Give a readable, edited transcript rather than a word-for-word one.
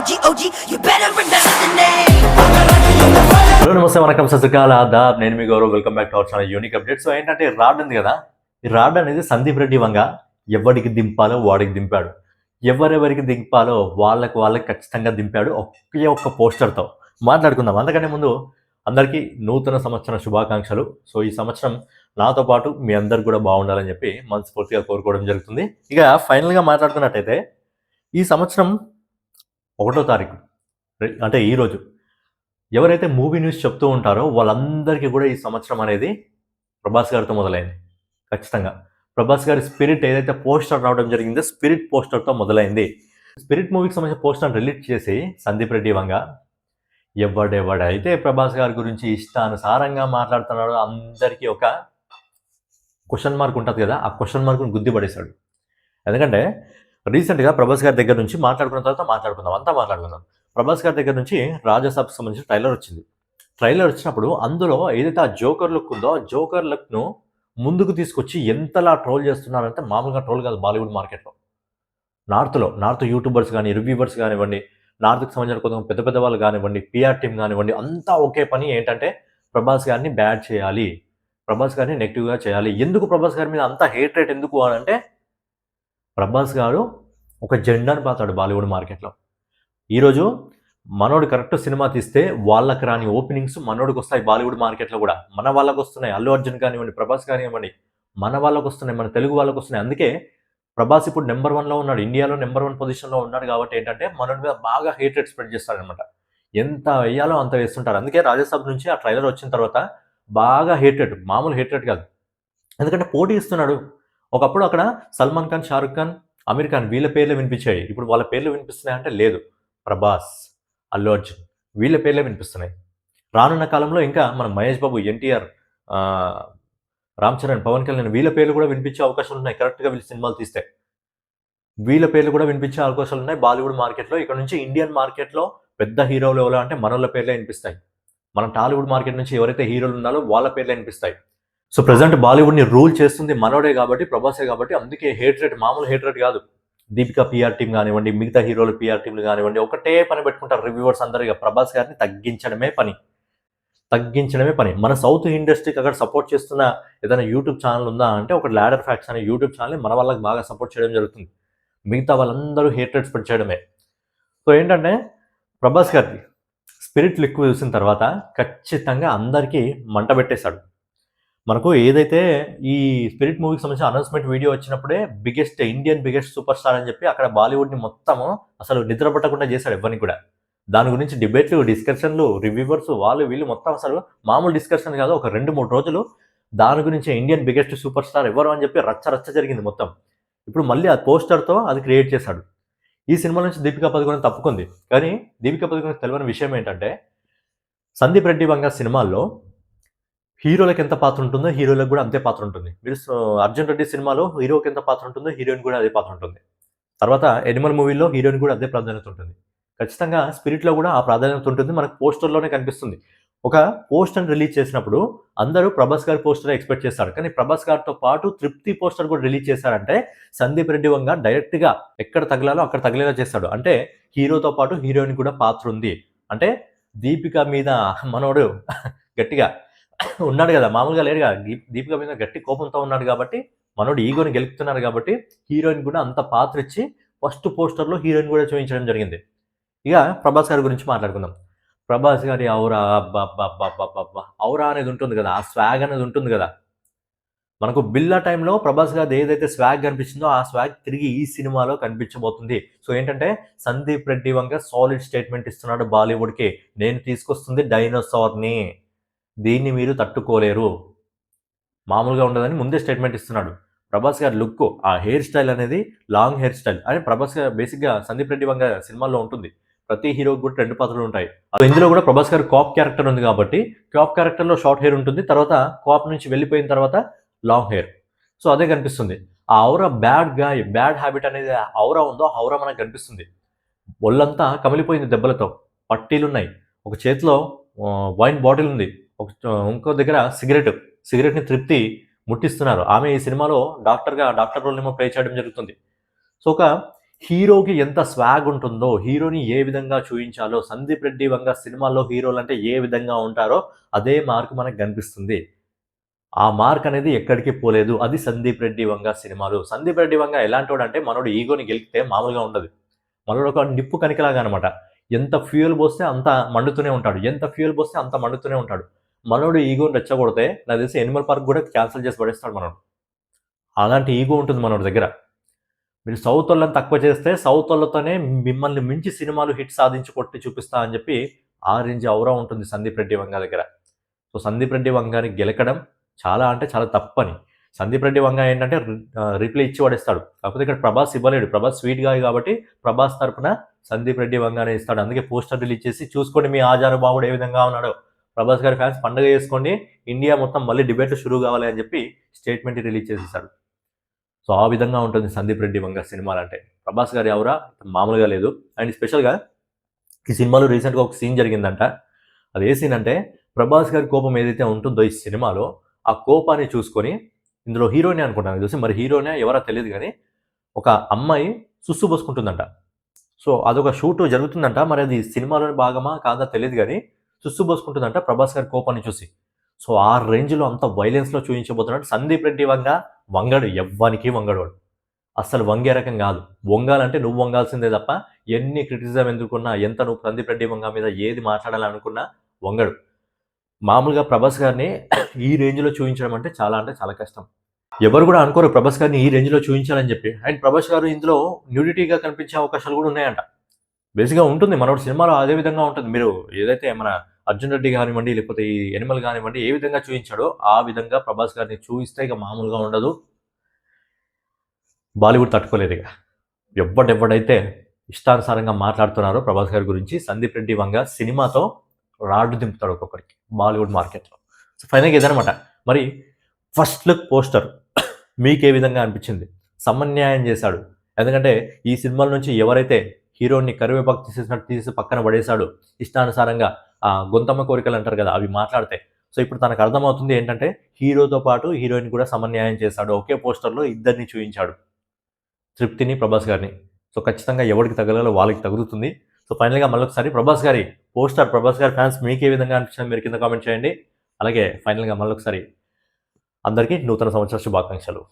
OG, you better remember the name. Hello నమస్తే వనకం సత్కాల ఆదాబ్ నేను మీ Gaurav welcome back to our channel unique update. So ఏంటంటే రాడ్ ఉంది కదా, ఈ రాడ్ అనేది సందీప్ రెడ్డి వంగ ఎవరికి దింపాలో వాడికి దింపాడు, ఎవరెవరికి దింపాలో వాళ్ళకి ఖచ్చితంగా దింపాడు ఒకే ఒక్క పోస్టర్తో. మాట్లాడుకుందాం. అంతకంటే ముందు అందరికీ నూతన సంవత్సర శుభాకాంక్షలు. సో ఈ సంవత్సరం నాతో పాటు మీ అందరు కూడా బాగుండాలని చెప్పి మనస్ఫూర్తిగా కోరుకోవడం జరుగుతుంది. ఇక ఫైనల్గా మాట్లాడుకున్నట్టయితే ఈ సంవత్సరం 1వ తారీఖు అంటే ఈరోజు ఎవరైతే మూవీ న్యూస్ చెప్తూ ఉంటారో వాళ్ళందరికీ కూడా ఈ సంవత్సరం అనేది ప్రభాస్ గారితో మొదలైంది. ఖచ్చితంగా ప్రభాస్ గారి స్పిరిట్ ఏదైతే పోస్టర్ రావడం జరిగిందో స్పిరిట్ పోస్టర్తో మొదలైంది. స్పిరిట్ మూవీకి సంబంధించిన పోస్టర్ రిలీజ్ చేసి సందీప్ రెడ్డి వంగ ఎవడైతే ప్రభాస్ గారి గురించి ఇష్టానుసారంగా మాట్లాడుతున్నాడో అందరికీ ఒక క్వశ్చన్ మార్క్ ఉంటుంది కదా, ఆ క్వశ్చన్ మార్క్ను గుద్ది పడేశాడు. ఎందుకంటే రీసెంట్గా ప్రభాస్ గారి దగ్గర నుంచి మాట్లాడుకున్న తర్వాత మాట్లాడుకుందాం. ప్రభాస్ గారి దగ్గర నుంచి రాజాసాబ్కి సంబంధించిన ట్రైలర్ వచ్చింది. ట్రైలర్ వచ్చినప్పుడు అందులో ఏదైతే ఆ జోకర్ లుక్ ఉందో ఆ జోకర్ లుక్ను ముందుకు తీసుకొచ్చి ఎంతలా ట్రోల్ చేస్తున్నారంటే మామూలుగా ట్రోల్ కాదు. బాలీవుడ్ మార్కెట్లో నార్త్ యూట్యూబర్స్ కానీ రివ్యూవర్స్ కానివ్వండి, నార్త్కి సంబంధించిన కొంత పెద్ద పెద్ద వాళ్ళు కానివ్వండి, పిఆర్ టీమ్ కానివ్వండి, అంతా ఒకే పని ఏంటంటే ప్రభాస్ గారిని బ్యాడ్ చేయాలి, ప్రభాస్ గారిని నెగిటివ్గా చేయాలి. ఎందుకు ప్రభాస్ గారి మీద అంత హేట్ రేట్ ఎందుకు అంటే ప్రభాస్ గారు ఒక జెండాను పాతాడు బాలీవుడ్ మార్కెట్లో. ఈరోజు మనోడు కరెక్ట్ సినిమా తీస్తే వాళ్ళకి రాని ఓపెనింగ్స్ మనోడికి వస్తాయి బాలీవుడ్ మార్కెట్లో కూడా. మన వాళ్ళకు వస్తున్నాయి, అల్లు అర్జున్ కానివ్వండి, ప్రభాస్ కానివ్వండి, మన వాళ్ళకు వస్తున్నాయి, మన తెలుగు వాళ్ళకు వస్తున్నాయి. అందుకే ప్రభాస్ ఇప్పుడు నెంబర్ 1లో ఉన్నాడు, ఇండియాలో నెంబర్ 1 పొజిషన్లో ఉన్నాడు. కాబట్టి ఏంటంటే మనోడి మీద బాగా హేట్ రేట్ స్ప్రెడ్ చేస్తారనమాట. ఎంత వేయాలో అంత వేస్తుంటారు. అందుకే రాజాసాబ్ నుంచి ఆ ట్రైలర్ వచ్చిన తర్వాత బాగా హేట్ రేట్, మామూలు హేట్ రేట్ కాదు. ఎందుకంటే పోటీ ఇస్తున్నాడు. ఒకప్పుడు అక్కడ సల్మాన్ ఖాన్, షారుఖ్ ఖాన్, అమీర్ ఖాన్ వీళ్ళ పేర్లు వినిపించాయి. ఇప్పుడు వాళ్ళ పేర్లు వినిపిస్తున్నాయి అంటే లేదు, ప్రభాస్, అల్లు అర్జున్ వీళ్ళ పేర్లే వినిపిస్తున్నాయి. రానున్న కాలంలో ఇంకా మన మహేష్ బాబు, ఎన్టీఆర్, రామ్ చరణ్, పవన్ కళ్యాణ్ వీళ్ళ పేర్లు కూడా వినిపించే అవకాశాలు ఉన్నాయి. కరెక్ట్గా వీళ్ళు సినిమాలు తీస్తే వీళ్ళ పేర్లు కూడా వినిపించే అవకాశాలు ఉన్నాయి బాలీవుడ్ మార్కెట్లో. ఇక్కడ నుంచి ఇండియన్ మార్కెట్లో పెద్ద హీరోలు ఎవరు అంటే మనోళ్ళ పేర్లే వినిపిస్తాయి. మన టాలీవుడ్ మార్కెట్ నుంచి ఎవరైతే హీరోలు ఉన్నారో వాళ్ళ పేర్లే వినిపిస్తాయి. సో ప్రజెంట్ బాలీవుడ్ని రూల్ చేస్తుంది మనోడే కాబట్టి, ప్రభాసే కాబట్టి. అందుకే హేట్ రేట్ మామూలు హేట్ రేట్ కాదు. దీపికా పిఆర్ టీం కానివ్వండి, మిగతా హీరోలు పిఆర్ టీంలు కానివ్వండి, ఒకటే పని పెట్టుకుంటారు రివ్యూవర్స్ అందరూ. ఇక ప్రభాస్ గారిని తగ్గించడమే పని. మన సౌత్ ఇండస్ట్రీకి అక్కడ సపోర్ట్ చేస్తున్న ఏదైనా యూట్యూబ్ ఛానల్ ఉందా అంటే ఒక ల్యాడర్ ఫ్యాక్ట్స్ అనే యూట్యూబ్ ఛానల్ని మన వాళ్ళకి బాగా సపోర్ట్ చేయడం జరుగుతుంది. మిగతా వాళ్ళందరూ హేట్ రేట్ స్ప్రెడ్ చేయడమే. సో ఏంటంటే ప్రభాస్ గారికి స్పిరిట్ లిక్ చూసిన తర్వాత ఖచ్చితంగా అందరికీ మంట పెట్టేశాడు. మనకు ఏదైతే ఈ స్పిరిట్ మూవీకి సంబంధించిన అనౌన్స్మెంట్ వీడియో వచ్చినప్పుడే ఇండియన్ బిగ్గెస్ట్ సూపర్ స్టార్ అని చెప్పి అక్కడ బాలీవుడ్ని మొత్తము అసలు నిద్ర పట్టకుండా చేశాడు ఎవరిని కూడా. దాని గురించి డిబేట్లు, డిస్కషన్లు, రివ్యూవర్స్ వాళ్ళు వీళ్ళు మొత్తం అసలు మామూలు డిస్కషన్ కాదు. ఒక 2-3 రోజులు దాని గురించి ఇండియన్ బిగ్గెస్ట్ సూపర్ స్టార్ ఎవరు అని చెప్పి రచ్చ జరిగింది మొత్తం. ఇప్పుడు మళ్ళీ ఆ పోస్టర్తో అది క్రియేట్ చేశాడు. ఈ సినిమా నుంచి దీపికా పదుకొనె తప్పుకుంది. కానీ దీపికా పదుకొనె తెలియని విషయం ఏంటంటే సందీప్ రెడ్డి వంగ సినిమాల్లో హీరోలకు ఎంత పాత్ర ఉంటుందో హీరోలకు కూడా అంతే పాత్ర ఉంటుంది. మీరు అర్జున్ రెడ్డి సినిమాలో హీరోకి ఎంత పాత్ర ఉంటుందో హీరోయిన్ కూడా అదే పాత్ర ఉంటుంది. తర్వాత ఎనిమల్ మూవీలో హీరోయిన్ కూడా అదే ప్రాధాన్యత ఉంటుంది. ఖచ్చితంగా స్పిరిట్లో కూడా ఆ ప్రాధాన్యత ఉంటుంది. మనకు పోస్టర్లోనే కనిపిస్తుంది. ఒక పోస్టర్ రిలీజ్ చేసినప్పుడు అందరూ ప్రభాస్ గారి పోస్టర్ ఎక్స్పెక్ట్ చేస్తారు. కానీ ప్రభాస్ గారితో పాటు తృప్తి పోస్టర్ కూడా రిలీజ్ చేశారంటే సందీప్ రెడ్డి వంగ డైరెక్ట్గా ఎక్కడ తగలాలో అక్కడ తగిలేలా చేస్తాడు. అంటే హీరోతో పాటు హీరోయిన్ కూడా పాత్ర ఉంది. అంటే దీపిక మీద మనోడు గట్టిగా ఉన్నాడు కదా, మామూలుగా లేడుగా. దీపిక మీద గట్టి కోపంతో ఉన్నాడు కాబట్టి మనోడు ఈగోని గెలుపుతున్నారు కాబట్టి హీరోయిన్ కూడా అంత పాత్ర ఇచ్చి ఫస్ట్ పోస్టర్లో హీరోయిన్ కూడా చూపించడం జరిగింది. ఇక ప్రభాస్ గారి గురించి మాట్లాడుకుందాం. ప్రభాస్ గారి ఔరా ఔరా అనేది ఉంటుంది కదా, ఆ స్వాగ్ అనేది ఉంటుంది కదా. మనకు బిల్లా టైంలో ప్రభాస్ గారి ఏదైతే స్వాగ్ కనిపించిందో ఆ స్వాగ్ తిరిగి ఈ సినిమాలో కనిపించబోతుంది. సో ఏంటంటే సందీప్ రెడ్డి వంగ సాలిడ్ స్టేట్మెంట్ ఇస్తున్నాడు బాలీవుడ్కి. నేను తీసుకొస్తుంది డైనోసార్ని, దీన్ని మీరు తట్టుకోలేరు, మామూలుగా ఉండదని ముందే స్టేట్మెంట్ ఇస్తున్నాడు. ప్రభాస్ గారి లుక్, ఆ హెయిర్ స్టైల్ అనేది లాంగ్ హెయిర్ స్టైల్ అని ప్రభాస్ గారు బేసిక్గా సందీప్ రెడ్డి వంగ సినిమాల్లో ఉంటుంది. ప్రతి హీరోకి కూడా 2 పాత్రలు ఉంటాయి. ఇందులో కూడా ప్రభాస్ గారి కాప్ క్యారెక్టర్ ఉంది కాబట్టి కాప్ క్యారెక్టర్లో షార్ట్ హెయిర్ ఉంటుంది. తర్వాత కాప్ నుంచి వెళ్ళిపోయిన తర్వాత లాంగ్ హెయిర్. సో అదే కనిపిస్తుంది. ఆ ఔరా బ్యాడ్ హ్యాబిట్ అనేది ఔరా ఉందో ఔరా మనకు కనిపిస్తుంది. ఒళ్ళంతా కమిలిపోయింది దెబ్బలతో, పట్టీలు ఉన్నాయి, ఒక చేతిలో వైన్ బాటిల్ ఉంది, ఇంకో దగ్గర సిగరెట్ని తృప్తి ముట్టిస్తున్నారు. ఆమె ఈ సినిమాలో డాక్టర్ రోల్ ఏమో ప్లే చేయడం జరుగుతుంది. సో ఒక హీరోకి ఎంత స్వాగ్ ఉంటుందో, హీరోని ఏ విధంగా చూయించాలో, సందీప్ రెడ్డి వంగ సినిమాల్లో హీరోలంటే ఏ విధంగా ఉంటారో అదే మార్క్ మనకు కనిపిస్తుంది. ఆ మార్క్ అనేది ఎక్కడికి పోలేదు. అది సందీప్ రెడ్డి వంగ సినిమాలు. సందీప్ రెడ్డి వంగ ఎలాంటోడంటే మనోడు ఈగోని గెలికితే మామూలుగా ఉండదు. మనోడు ఒక నిప్పు కణికలాగా అనమాట. ఎంత ఫ్యూయల్ పోస్తే అంత మండుతూనే ఉంటాడు. ఎంత ఫ్యూయల్ పోస్తే అంత మండుతూనే ఉంటాడు. మనోడు ఈగోని రెచ్చగొడితే నాకు తెలిసి ఎనిమల్ పార్క్ కూడా క్యాన్సిల్ చేసి పడేస్తాడు మనోడు. అలాంటి ఈగో ఉంటుంది మనోడి దగ్గర. మీరు సౌత్ వాళ్ళని తక్కువ చేస్తే సౌత్ వాళ్ళతోనే మిమ్మల్ని మించి సినిమాలు హిట్ సాధించి కొట్టి చూపిస్తా అని చెప్పి ఆ రేంజ్ ఔరా ఉంటుంది సందీప్ రెడ్డి వంగ దగ్గర. సో సందీప్ రెడ్డి వంగాని గెలకడం చాలా అంటే చాలా తప్పని. సందీప్ రెడ్డి వంగ ఏంటంటే రిప్లై ఇచ్చి పడేస్తాడు. కాకపోతే ఇక్కడ ప్రభాస్ ఇవ్వలేడు. ప్రభాస్ స్వీట్ గాయ్ కాబట్టి ప్రభాస్ తరపున సందీప్ రెడ్డి వంగానే ఇస్తాడు. అందుకే పోస్టర్ రిలీజ్ చేసి చూసుకోండి మీ ఆజారు బాబుడు ఏ విధంగా ఉన్నాడో. ప్రభాస్ గారి ఫ్యాన్స్ పండుగ చేసుకోండి, ఇండియా మొత్తం మళ్ళీ డిబేట్లు షురూ కావాలి అని చెప్పి స్టేట్మెంట్ రిలీజ్ చేసేసాడు. సో ఆ విధంగా ఉంటుంది సందీప్ రెడ్డి వంగ సినిమాలు అంటే. ప్రభాస్ గారి ఎవరా మామూలుగా లేదు. అండ్ స్పెషల్గా ఈ సినిమాలో రీసెంట్గా ఒక సీన్ జరిగిందంట. అది ఏ సీన్ అంటే ప్రభాస్ గారి కోపం ఏదైతే ఉంటుందో ఈ సినిమాలో ఆ కోపాన్ని చూసుకొని, ఇందులో హీరోయిన్ అనుకుంటాను చూసి, మరి హీరోయిన్ ఎవరో తెలియదు కానీ ఒక అమ్మాయి సుస్సు పోసుకుంటుందంట. సో అదొక షూట్ జరుగుతుందంట. మరి అది సినిమాలోని భాగమా కాదా తెలియదు కానీ సుస్సు పోసుకుంటుందంట ప్రభాస్ గారి కోపాన్ని చూసి. సో ఆ రేంజ్లో అంత వైలెన్స్లో చూపించబోతున్నాడు సందీప్ రెడ్డి వంగ. వంగడు, ఎవ్వనికి వంగడు వాడు. అస్సలు వంగే రకం కాదు. వంగాలంటే నువ్వు వంగాల్సిందే తప్ప ఎన్ని క్రిటిసిజం ఎందుకున్నా, ఎంత నువ్వు సందీప్ రెడ్డి వంగ మీద ఏది మాట్లాడాలనుకున్నా వంగడు. మామూలుగా ప్రభాస్ గారిని ఈ రేంజ్లో చూపించడం అంటే చాలా కష్టం. ఎవరు కూడా అనుకోరు ప్రభాస్ గారిని ఈ రేంజ్లో చూపించాలని చెప్పి. అండ్ ప్రభాస్ గారు ఇందులో న్యూడిటీగా కనిపించే అవకాశాలు కూడా ఉన్నాయంట. బేసిక్గా ఉంటుంది మనోడు సినిమాలో అదే విధంగా ఉంటుంది. మీరు ఏదైతే మన అర్జున్ రెడ్డి కానివ్వండి, లేకపోతే ఈ ఎనిమల్ కానివ్వండి, ఏ విధంగా చూపించాడో ఆ విధంగా ప్రభాస్ గారిని చూపిస్తే ఇక మామూలుగా ఉండదు. బాలీవుడ్ తట్టుకోలేదు. ఇక ఎవడెవడైతే ఇష్టానుసారంగా మాట్లాడుతున్నారో ప్రభాస్ గారి గురించి, సందీప్ రెడ్డి వంగ సినిమాతో రాడ్డు దింపుతాడు ఒక్కొక్కరికి బాలీవుడ్ మార్కెట్లో. సో ఫైనల్గా ఇదనమాట. మరి ఫస్ట్ లుక్ పోస్టర్ మీకు ఏ విధంగా అనిపించింది? సమన్యాయం చేశాడు. ఎందుకంటే ఈ సినిమాల నుంచి ఎవరైతే హీరోని కరివేపాకు తీసేసినట్టు తీసి పక్కన పడేశాడు, ఇష్టానుసారంగా గొంతమ్మ కోరికలు అంటారు కదా, అవి మాట్లాడితే. సో ఇప్పుడు తనకు అర్థమవుతుంది ఏంటంటే హీరోతో పాటు హీరోయిన్ కూడా సమన్యాయం చేశాడు. ఒకే పోస్టర్లో ఇద్దరిని చూపించాడు, తృప్తిని, ప్రభాస్ గారిని. సో ఖచ్చితంగా ఎవరికి తగలాలో వాళ్ళకి తగులుతుంది. సో ఫైనల్గా మళ్ళొకసారి ప్రభాస్ గారి పోస్టర్, ప్రభాస్ గారి ఫ్యాన్స్ మీకు ఏ విధంగా అనిపించింది మీరు కింద కామెంట్ చేయండి. అలాగే ఫైనల్గా మళ్ళొకసారి అందరికీ నూతన సంవత్సర శుభాకాంక్షలు.